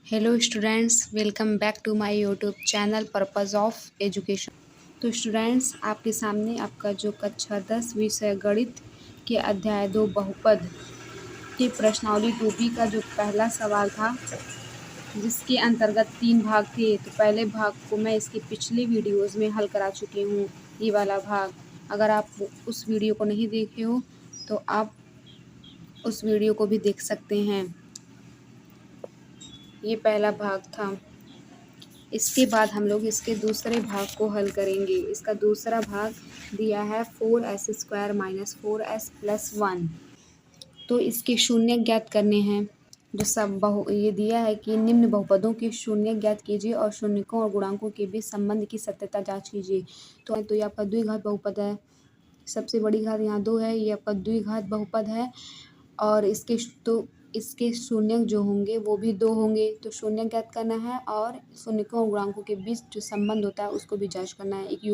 Hello students, welcome back to my YouTube channel purpose of education. तो students, आपके सामने आपका जो कक्षा 10 विषय गणित के अध्याय 2 बहुपद के प्रश्नावली 2B का जो पहला सवाल था, जिसके अंतर्गत 3 भाग थे। तो पहले भाग को मैं इसके पिछले वीडियोस में हल करा चुकी हूँ। ये वाला भाग अगर आप उस वीडियो को नहीं देखे हो तो आप उस वीडियो को भी देख सकते हैं। ये पहला भाग था। इसके बाद हम लोग इसके दूसरे भाग को हल करेंगे। इसका दूसरा भाग दिया है 4s² - 4s + 1। तो इसके शून्य ज्ञात करने हैं। जो सब ये दिया है कि निम्न बहुपदों के शून्य ज्ञात कीजिए और शून्यकों और गुणांकों के बीच संबंध की सत्यता जांच कीजिए। तो ये आपका द्विघात बहुपद है। सबसे बड़ी घात यहाँ 2 है, ये आपका द्विघात बहुपद है। और इसके शून्यक जो होंगे वो भी 2 होंगे। तो शून्य ज्ञात करना है और शून्यकों और गुणांकों के बीच जो संबंध होता है उसको भी जांच करना है। एक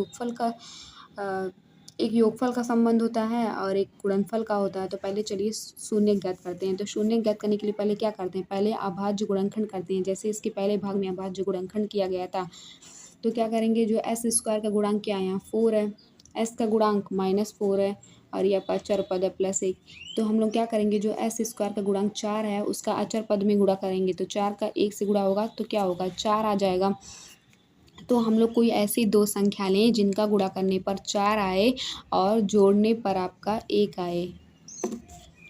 योगफल का संबंध होता है और एक गुणनफल का होता है। तो पहले चलिए शून्य ज्ञात करते हैं। तो शून्य ज्ञात करने के लिए पहले क्या करते हैं, पहले अभाज्य गुणनखंड करते हैं। जैसे इसके पहले भाग में अभाज्य गुणनखंड किया गया था। तो क्या करेंगे, जो s² का गुणांक क्या है, यहाँ 4 है, s का गुणांक -4 है और ये आपका अचर पद है +1। तो हम लोग क्या करेंगे, जो s² का गुणांक 4 है उसका अचर पद में गुणा करेंगे। तो 4 का 1 से गुणा होगा तो क्या होगा, 4 आ जाएगा। तो हम लोग कोई ऐसी दो संख्या लें जिनका गुणा करने पर 4 आए और जोड़ने पर आपका 1 आए।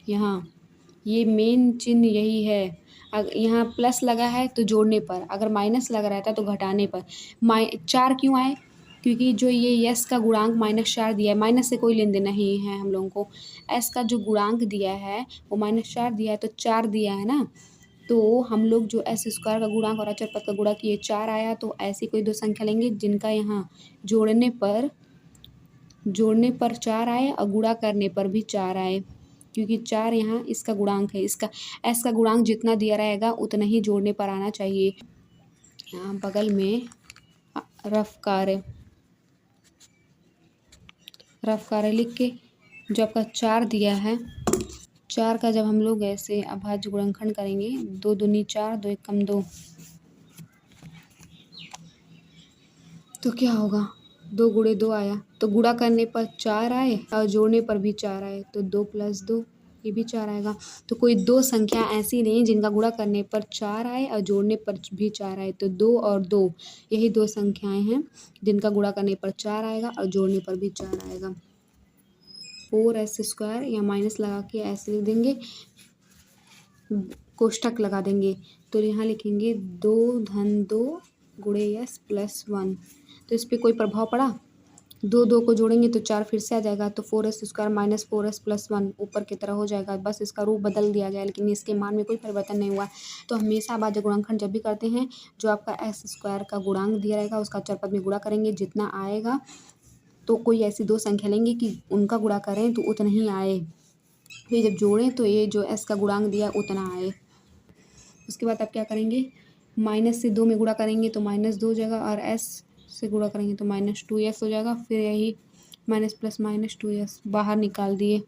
यहाँ ये मेन चिन्ह यही है। यहाँ प्लस लगा है तो जोड़ने पर, अगर माइनस लगा रहता तो घटाने पर। 4 क्यों आए, क्योंकि जो ये यस का गुणांक -4 दिया है, माइनस से कोई लेन देन नहीं है हम लोगों को। एस का जो गुणांक दिया है वो -4 दिया है तो 4 दिया है ना। तो हम लोग जो s² का गुणांक और अचर पद का गुणा किए 4 आया। तो ऐसी कोई दो संख्या लेंगे जिनका यहाँ जोड़ने पर 4 आए और गुणा करने पर भी 4 आए, क्योंकि 4 यहाँ इसका गुणांक है। इसका s का गुणांक जितना दिया रहेगा उतना ही जोड़ने पर आना चाहिए। यहाँ बगल में रफ कार्य लिख के जो आपका 4 दिया है, 4 का जब हम लोग ऐसे अभाज्य गुणनखंड करेंगे, 2 दूनी 4, 2 एकम 2, तो क्या होगा, 2 गुणे 2 आया। तो गुणा करने पर 4 आए और जोड़ने पर भी 4 आए। तो 2 + 2 ये भी 4 आएगा। तो कोई दो संख्या ऐसी नहीं जिनका गुणा करने पर 4 आए और जोड़ने पर भी 4 आए। तो 2 और 2 यही दो संख्याएं हैं जिनका गुणा करने पर 4 आएगा और जोड़ने पर भी 4 आएगा। 4s² या माइनस लगा के ऐसे लिख देंगे, कोष्ठक लगा देंगे। तो यहाँ लिखेंगे 2 धन 2 गुणे s + 1। तो इस पर कोई प्रभाव पड़ा, 2 को जोड़ेंगे तो 4 फिर से आ जाएगा। तो 4s² - 4s + 1 ऊपर की तरह हो जाएगा। बस इसका रूप बदल दिया गया, लेकिन इसके मान में कोई परिवर्तन नहीं हुआ। तो हमेशा अभाज्य गुणनखंड जब भी करते हैं, जो आपका s² का गुणांक दिया रहेगा उसका अचर पद में गुणा करेंगे, जितना आएगा। तो कोई ऐसी दो संख्या लेंगे कि उनका गुणा करें तो उतना ही आए, फिर जब जोड़ें तो ये जो s का गुणांक दिया उतना आए। उसके बाद आप क्या करेंगे, माइनस से 2 में गुणा करेंगे तो -2 हो जाएगा और s से गुणा करेंगे तो -2s हो जाएगा। फिर यही माइनस प्लस -2s बाहर निकाल दिए।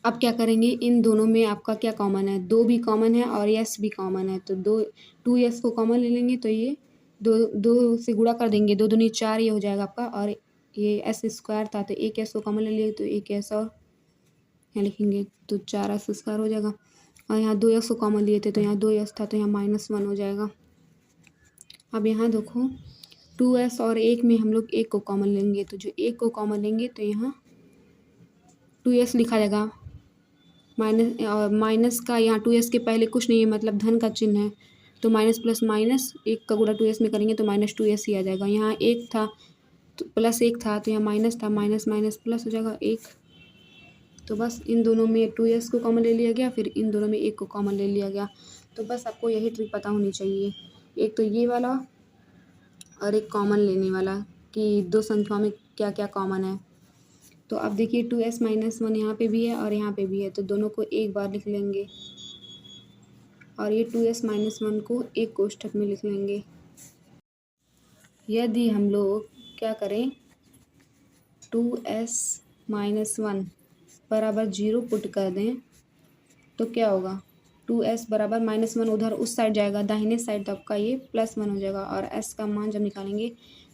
अब क्या करेंगे, इन दोनों में आपका क्या कॉमन है, 2 भी कॉमन है और s भी कॉमन है। तो 2s को कॉमन ले लेंगे तो ये 2 से गुणा कर देंगे, 2 दूनी 4 ये हो जाएगा आपका। और ये s² था तो 1s को कॉमन ले लिए तो 1s और यहाँ लिखेंगे तो 4s² हो जाएगा। और यहाँ 2s को कॉमन लिए थे तो यहाँ 2s था तो यहाँ -1 हो जाएगा। अब यहाँ देखो 2s और 1 में हम लोग 1 को कॉमन लेंगे। तो जो 1 को कॉमन लेंगे तो यहाँ 2s लिखा जाएगा। माइनस का यहाँ 2s के पहले कुछ नहीं है, मतलब धन का चिन्ह है। तो माइनस प्लस माइनस 1 का गुणा 2s में करेंगे तो -2s ही आ जाएगा। यहाँ 1 था तो +1 था तो यहाँ माइनस था, माइनस माइनस प्लस हो जाएगा 1। तो बस इन दोनों में 2s को कॉमन ले लिया गया, फिर इन दोनों में 1 को कॉमन ले लिया गया। तो बस आपको यही ट्रिक पता होनी चाहिए, एक तो ये वाला और एक कॉमन लेने वाला, कि दो संख्याओं में क्या क्या कॉमन है। तो अब देखिए 2s - 1 यहाँ पे भी है और यहाँ पे भी है, तो दोनों को एक बार लिख लेंगे और ये 2s - 1 को एक कोष्ठक में लिख लेंगे। यदि हम लोग क्या करें, 2s - 1 बराबर 0 पुट कर दें तो क्या होगा, 2s बराबर -1 उधर उस साइड जाएगा, दाहिने साइड तो आपका ये +1 हो जाएगा और s का मान जब निकालेंगे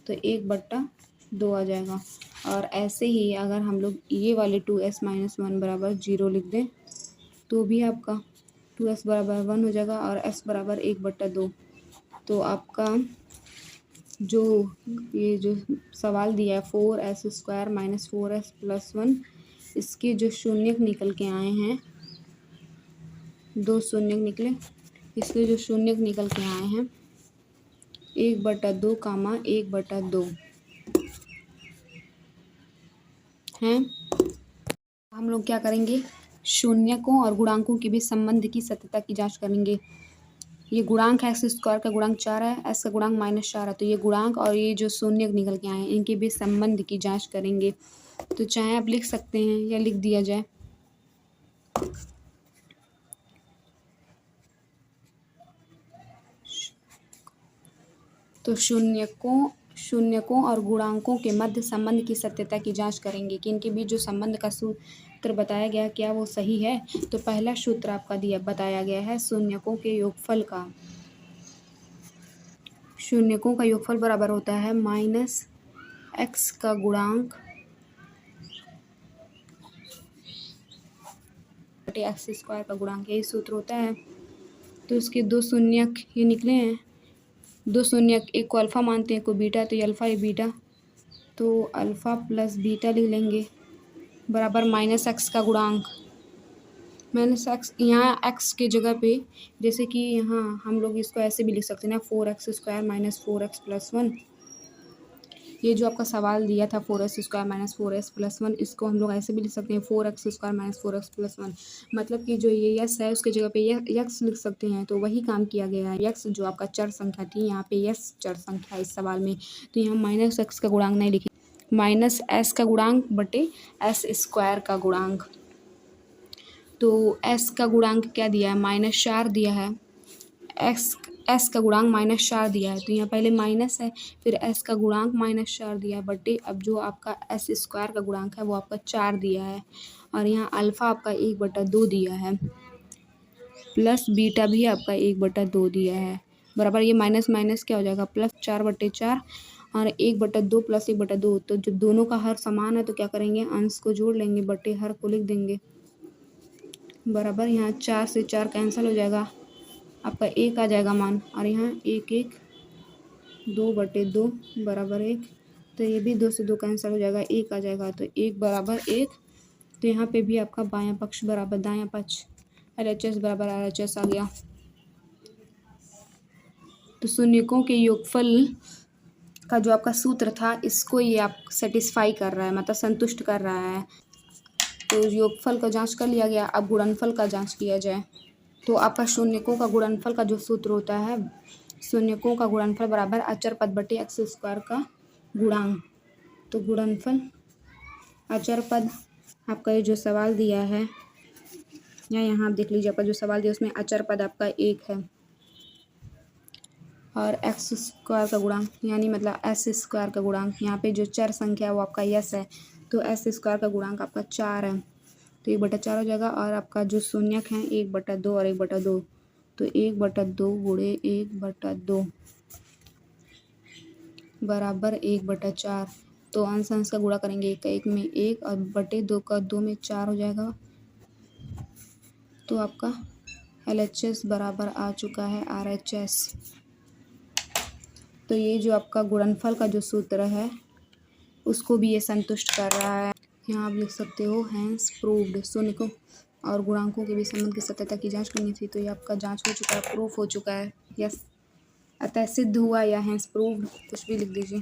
तो 1/2 आ जाएगा। और ऐसे ही अगर हम लोग ये वाले 2s - 1 बराबर 0 लिख दें तो भी आपका 2s बराबर 1 हो जाएगा और s बराबर 1/2। तो आपका जो ये जो सवाल दिया है 4s² - 4s + 1, इसके जो शून्यक निकल के आए हैं, 2 शून्यक निकले, इसके जो शून्यक निकल के आए हैं 1/2, 1/2 हैं। हम लोग क्या करेंगे, शून्यकों और गुणांकों के बीच संबंध की सत्यता की जांच करेंगे। ये गुणांक है, x² का गुणांक 4 है, s का गुणांक -4 है, तो ये गुणांक और ये जो शून्यक निकल के आए हैं इनके बीच संबंध की जांच करेंगे। तो चाहे आप लिख सकते हैं या लिख दिया जाए। तो शून्यकों और गुणांकों के मध्य संबंध की सत्यता की जांच करेंगे कि इनके बीच जो संबंध का सूत्र बताया गया क्या वो सही है। तो पहला सूत्र आपका बताया गया है शून्यकों के योगफल का। शून्यकों का योगफल बराबर होता है -x का गुणांक बटे x² का गुणांक, यही सूत्र होता है। तो इसके 2 शून्यक ये निकले हैं, 2 शून्यक, एक को अल्फ़ा मानते हैं, एक को बीटा, तो ये अल्फ़ा ये बीटा, तो अल्फ़ा प्लस बीटा लिख लेंगे बराबर -x का गुणांक। -x यहाँ x की जगह पे जैसे कि यहाँ हम लोग इसको ऐसे भी लिख सकते हैं ना, 4x² - 4x + 1। ये जो आपका सवाल दिया था 4s² - 4s + 1, इसको हम लोग ऐसे भी लिख सकते हैं 4x² - 4x + 1। मतलब कि जो ये यस है उसकी जगह पे यक्स लिख सकते हैं। तो वही काम किया गया है। यक्स जो आपका चर संख्या थी, यहाँ पे यस चर संख्या इस सवाल में, तो यहाँ -x का गुणांक नहीं लिखे, -s का गुणांक बटे s² का गुणांक। तो s का गुणांक क्या दिया है, -4 दिया है, s का गुणांक -4 दिया है, तो यहाँ पहले माइनस है, फिर s का गुणांक -4 दिया है बटे अब जो आपका s² का गुणांक है वो आपका 4 दिया है, और यहाँ अल्फ़ा आपका 1/2 दिया है, प्लस बीटा भी आपका 1/2 दिया है, बराबर ये माइनस माइनस क्या हो जाएगा, +4/4 और 1/2 + 1/2। तो जब दोनों का हर समान है तो क्या करेंगे, अंश को जोड़ लेंगे, बटे हर को लिख देंगे, बराबर यहाँ 4 से 4 कैंसिल हो जाएगा, आपका 1 आ जाएगा मान, और यहाँ 1 2/2 बराबर 1, तो ये भी 2 से 2 कैंसिल हो जाएगा, 1 आ जाएगा, तो 1 बराबर 1। तो यहाँ पे भी आपका बायां पक्ष बराबर दायां पक्ष, LHS बराबर RHS आ गया। तो शून्यकों के योगफल का जो आपका सूत्र था इसको ये आप सेटिस्फाई कर रहा है, मतलब संतुष्ट कर रहा है। तो योगफल का जांच कर लिया गया, अब गुणनफल का जांच किया जाए। तो आपका शून्यकों का गुणनफल का जो सूत्र होता है, शून्यकों का गुणनफल बराबर अचर पद बटे x² का गुणांक। तो गुणनफल अचर पद, आपका ये जो सवाल दिया है या यहाँ आप देख लीजिए, आपका जो सवाल दिया उसमें अचर पद आपका 1 है और x² का गुणांक यानी मतलब s² का गुणांक, यहाँ पे जो चर संख्या है वो आपका यस है, तो s² का गुणांक आपका 4 है, तो 1/4 हो जाएगा। और आपका जो शून्यक है 1/2 और 1/2, तो 1/2 गुणे 1/2 बराबर 1/4। तो अंश अंश का गुणा करेंगे, 1 का 1 में 1 और बटे 2 का 2 में 4 हो जाएगा। तो आपका LHS बराबर आ चुका है RHS। तो ये जो आपका गुणनफल का जो सूत्र है उसको भी ये संतुष्ट कर रहा है। यहाँ आप लिख सकते हो हैंस प्रूव्ड। शून्यकों और गुणांकों के बीच संबंध की सत्यता की जांच करनी थी, तो ये आपका जांच हो चुका है, प्रूफ हो चुका है, यस, अतः सिद्ध हुआ या हैंस प्रूव्ड, कुछ भी लिख दीजिए।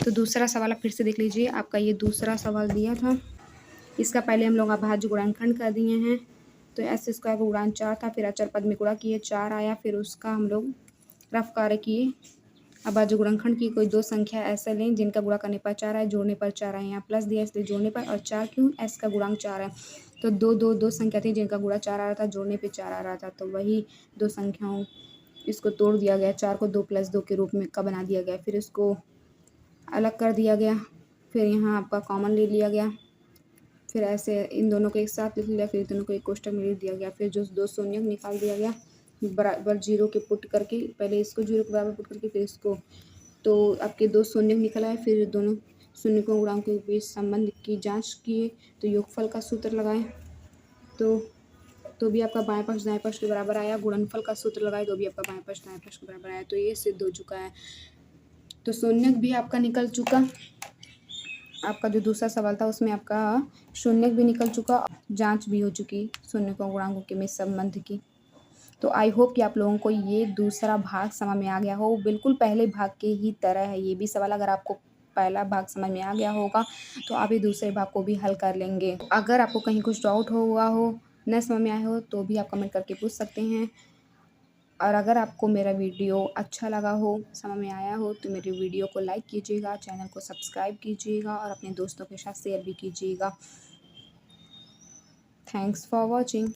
तो दूसरा सवाल आप फिर से देख लीजिए, आपका ये दूसरा सवाल दिया था, इसका पहले हम लोग अभाज्य गुणनखंड कर दिए हैं। तो s² का गुणांक 4 था, फिर अचर पद में गुणा किए, 4 आया, फिर उसका हम लोग रफ कार्य किए। अभाज्य गुणनखंड की कोई दो संख्या ऐसे लें जिनका गुणा करने पर 4 आए, जोड़ने पर 4 आए, यहाँ प्लस दिया इसलिए जोड़ने पर, और 4 क्यों, s का गुणांक 4 है, तो दो संख्या थी जिनका गुणा 4 आ रहा था, जोड़ने पे 4 आ रहा था, तो वही दो संख्याओं इसको तोड़ दिया गया, 4 को 2 + 2 के रूप में का बना दिया गया, फिर इसको अलग कर दिया गया, फिर यहाँ आपका कॉमन ले लिया गया, फिर ऐसे इन दोनों को एक साथ लिख लिया, फिर दोनों को एक कोष्टक में लिख दिया गया। फिर जो 2 शून्य निकाल दिया गया बराबर 0 के पुट करके, पहले इसको 0 के बराबर पुट करके फिर इसको, तो आपके 2 शून्य निकल आए। फिर दोनों शून्यकों गुणांकों के बीच संबंध की जांच किए, तो योगफल का सूत्र लगाएं, तो भी आपका बाएं पक्ष दाएं पक्ष के बराबर आया। गुणनफल का सूत्र लगाए तो भी आपका बाएं पक्ष दाएं पक्ष के बराबर आया। तो ये सिद्ध हो चुका है। तो शून्यक भी आपका निकल चुका। आपका जो दूसरा सवाल था उसमें आपका शून्यक भी निकल चुका, जांच भी हो चुकी शून्यकों गुणांकों के बीच संबंध की। तो आई होप कि आप लोगों को ये दूसरा भाग समझ में आ गया हो। बिल्कुल पहले भाग के ही तरह है ये भी सवाल। अगर आपको पहला भाग समझ में आ गया होगा तो आप ये दूसरे भाग को भी हल कर लेंगे। अगर आपको कहीं कुछ डाउट हुआ हो, न समझ में आया हो, तो भी आप कमेंट करके पूछ सकते हैं। और अगर आपको मेरा वीडियो अच्छा लगा हो, समझ में आया हो, तो मेरे वीडियो को लाइक कीजिएगा, चैनल को सब्सक्राइब कीजिएगा और अपने दोस्तों के साथ शेयर भी कीजिएगा। Thanks for watching.